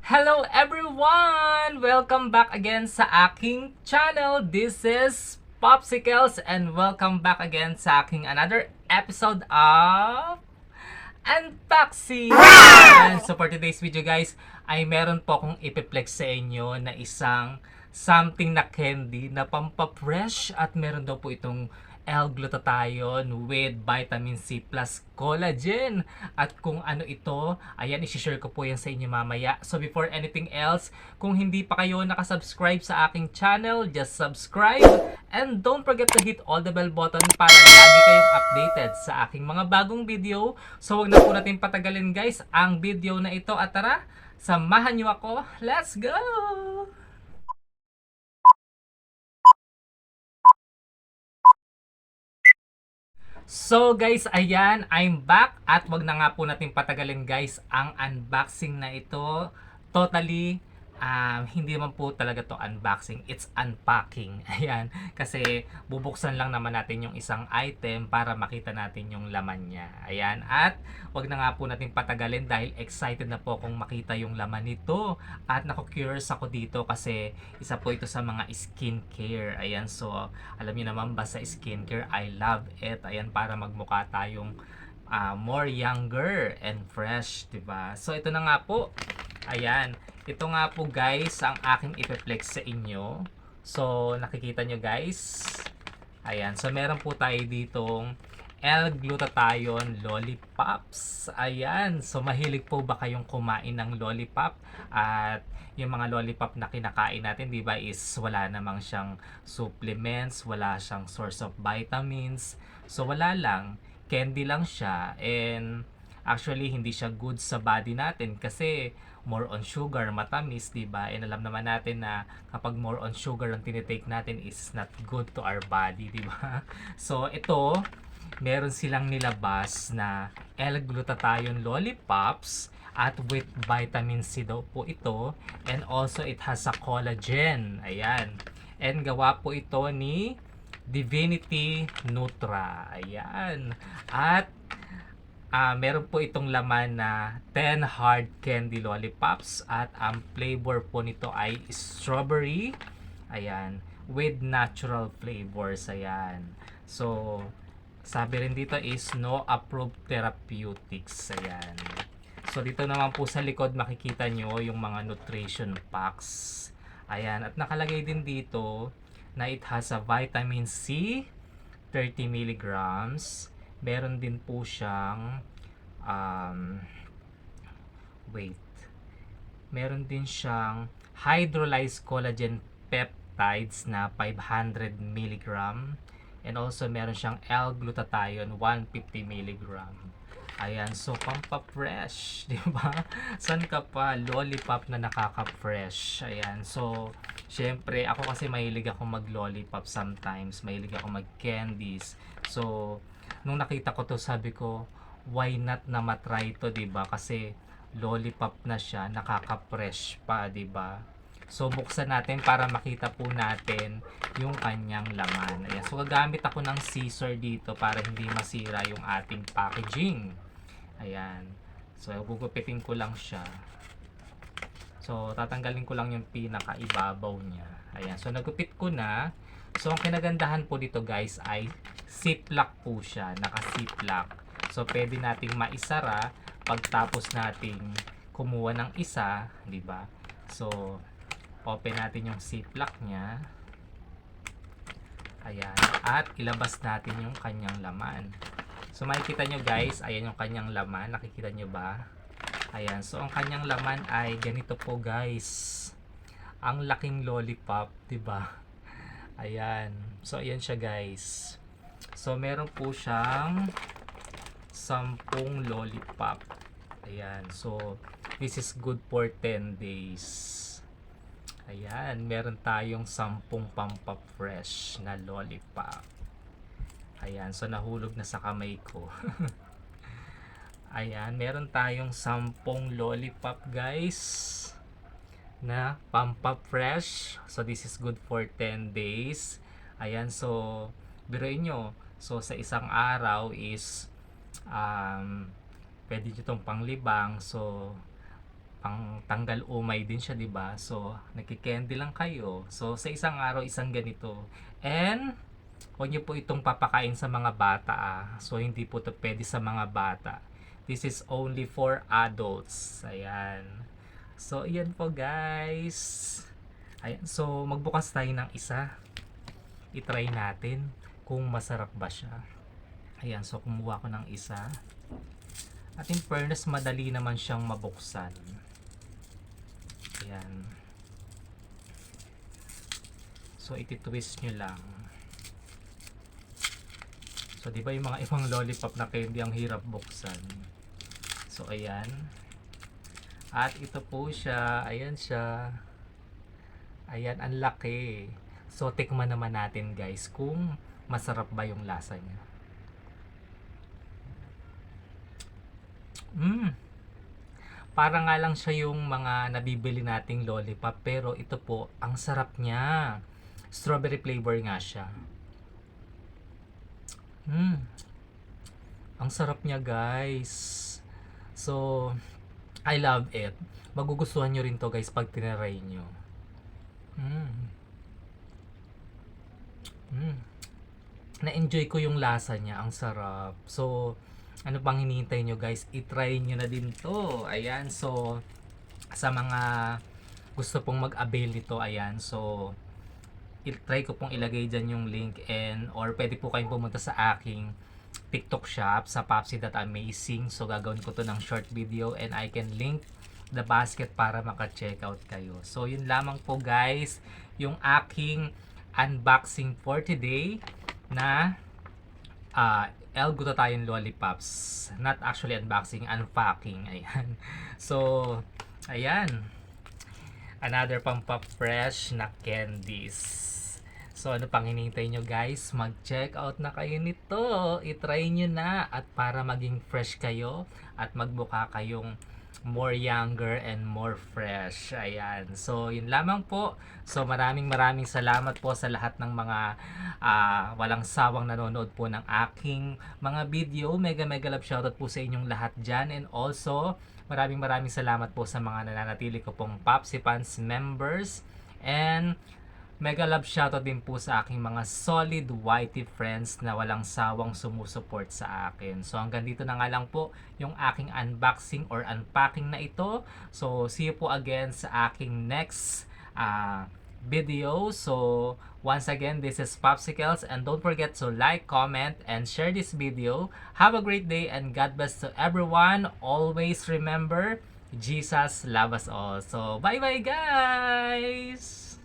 Hello everyone! Welcome back again sa aking channel. This is Popsicles and welcome back again sa aking another episode of unboxing! And so for today's video guys, ay meron po akong ipiplex sa inyo na isang something na candy na pampapresh at meron daw po itong L-glutathione with vitamin C plus collagen. At kung ano ito, ayan, isi-share ko po yan sa inyo mamaya. So before anything else, kung hindi pa kayo nakasubscribe sa aking channel, just subscribe and don't forget to hit all the bell button para lagi kayong updated sa aking mga bagong video. So wag na po natin patagalin guys ang video na ito at tara, samahan nyo ako. Let's go! So guys, ayan, I'm back at wag na nga po natin patagalin guys ang unboxing na ito. Totally, hindi naman po talaga to unboxing, it's unpacking. Ayan, kasi bubuksan lang naman natin yung isang item para makita natin yung laman niya. Ayan, at wag na nga po natin patagalin dahil excited na po akong makita yung laman nito. At naku-curious ako dito kasi isa po ito sa mga skincare. Ayan, so alam niyo naman ba sa skincare, I love it. Ayan, para magmukha tayong more younger and fresh, 'di ba? So ito na nga po. Ayan, ito nga po guys ang aking ipeplex sa inyo. So nakikita nyo guys. Ayan, so meron po tayo ditong L-glutathione lollipops. Ayan, so mahilig po ba kayong kumain ng lollipop? At yung mga lollipop na kinakain natin, di ba, is wala namang siyang supplements, wala siyang source of vitamins. So wala lang, candy lang siya, and actually hindi siya good sa body natin kasi more on sugar, matamis, 'di ba? And alam naman natin na kapag more on sugar ang tinitake natin is not good to our body, 'di ba? So ito, meron silang nilabas na L-glutathione lollipops at with vitamin C daw po ito, and also it has a collagen. Ayan. And gawa po ito ni Divinity Nutra. Ayan. At meron po itong laman na 10 hard candy lollipops at ang flavor po nito ay strawberry. Ayan, with natural flavors. Ayan. So, sabi rin dito is no approved therapeutics. Ayan. So, dito naman po sa likod makikita nyo yung mga nutrition packs. Ayan, at nakalagay din dito na it has a vitamin C 30 milligrams. Meron din po siyang um, wait. Meron din siyang hydrolyzed collagen peptides na 500 milligram. And also meron siyang L-glutathione 150 milligram. Ayan, so pampa-fresh, di ba? San ka pa lollipop na nakaka-fresh? Ayan, so syempre ako kasi mahilig ako mag-lollipop sometimes, mahilig ako mag-candies. So nung nakita ko to, sabi ko, why not na matry to, 'di ba? Kasi lollipop na siya, nakaka-fresh pa, 'di ba? So buksan natin para makita po natin yung kanyang laman. Ayan. So gagamit ako ng scissor dito para hindi masira yung ating packaging. Ayan. So gugupitin ko lang siya. So tatanggalin ko lang yung pinakaibabaw niya. Ayan. So nagupit ko na. So ang kinagandahan po dito guys ay ziplock po siya. Naka-ziplock. So pwede nating maisara pagtapos nating kumuha ng isa, 'di ba? So open natin yung ziplock niya. Ayan. At ilabas natin yung kanyang laman. So makikita nyo guys, ayan yung kanyang laman. Nakikita nyo ba? Ayan. So ang kanyang laman ay ganito po guys. Ang laking lollipop, 'di ba? Ayan. So ayan siya guys. So meron po siyang 10 lollipop. Ayan. So this is good for 10 days. Ayan, meron tayong 10 pampa-fresh na lollipop. Ayan, so nahulog na sa kamay ko. Ayan, meron tayong 10 lollipop guys na pampa-fresh. So this is good for 10 days. Ayan, so biruin nyo. So sa isang araw is pwede nyo itong panglibang. So pang tanggal umay din siya, 'di ba? So, nagki-candy lang kayo. So, sa isang araw, isang ganito. And, huwag niyo po itong papakain sa mga bata ah. So, hindi po ito pwede sa mga bata. This is only for adults. Ayan. So, ayan po guys. Ayan. So, magbukas tayo ng isa. I-try natin kung masarap ba siya. Ayan. So, kumuha ko ng isa. At in fairness, madali naman siyang mabuksan. Ayan. So, iti-twist nyo lang. So, di ba yung mga ibang lollipop na candy ang hirap buksan? So, ayan. At ito po siya. Ayan siya. Ayan, ang laki. So, tikman naman natin guys kung masarap ba yung lasa niya. Para nga lang siya yung mga nabibili nating lollipop. Pero ito po, ang sarap niya. Strawberry flavor nga siya. Ang sarap niya guys. So, I love it. Magugustuhan nyo rin to guys pag tinaray nyo. Na-enjoy ko yung lasa niya. Ang sarap. So, ano pang hinihintay nyo guys? I-try nyo na din to. Ayan. So, sa mga gusto pong mag-avail nito, ayan. So, i-try ko pong ilagay dyan yung link and or pwede po kayong pumunta sa aking TikTok shop sa Popsi.amazing. So, gagawin ko to ng short video and I can link the basket para maka-check out kayo. So, yun lamang po guys, yung aking unboxing for today na El Glutathione Lollipops. Not actually unboxing, unpacking. Ayan. So, ayan. Another pang pa-fresh na candies. So, ano pang hinihintay nyo guys? Mag-check out na kayo nito. I-try nyo na. At para maging fresh kayo at magbuka kayong more younger and more fresh. Ayan. So, yun lamang po. So, maraming salamat po sa lahat ng mga walang sawang nanonood po ng aking mga video. Mega love shoutout po sa inyong lahat dyan. And also, maraming salamat po sa mga nananatili ko pong Popsi Fans members. And mega love shoutout din po sa aking mga solid whitey friends na walang sawang sumusuport sa akin. So hanggang dito na nga lang po yung aking unboxing or unpacking na ito. So see you po again sa aking next video. So once again, this is Popsicles and don't forget to like, comment, and share this video. Have a great day and God bless to everyone. Always remember, Jesus loves us all. So bye bye guys!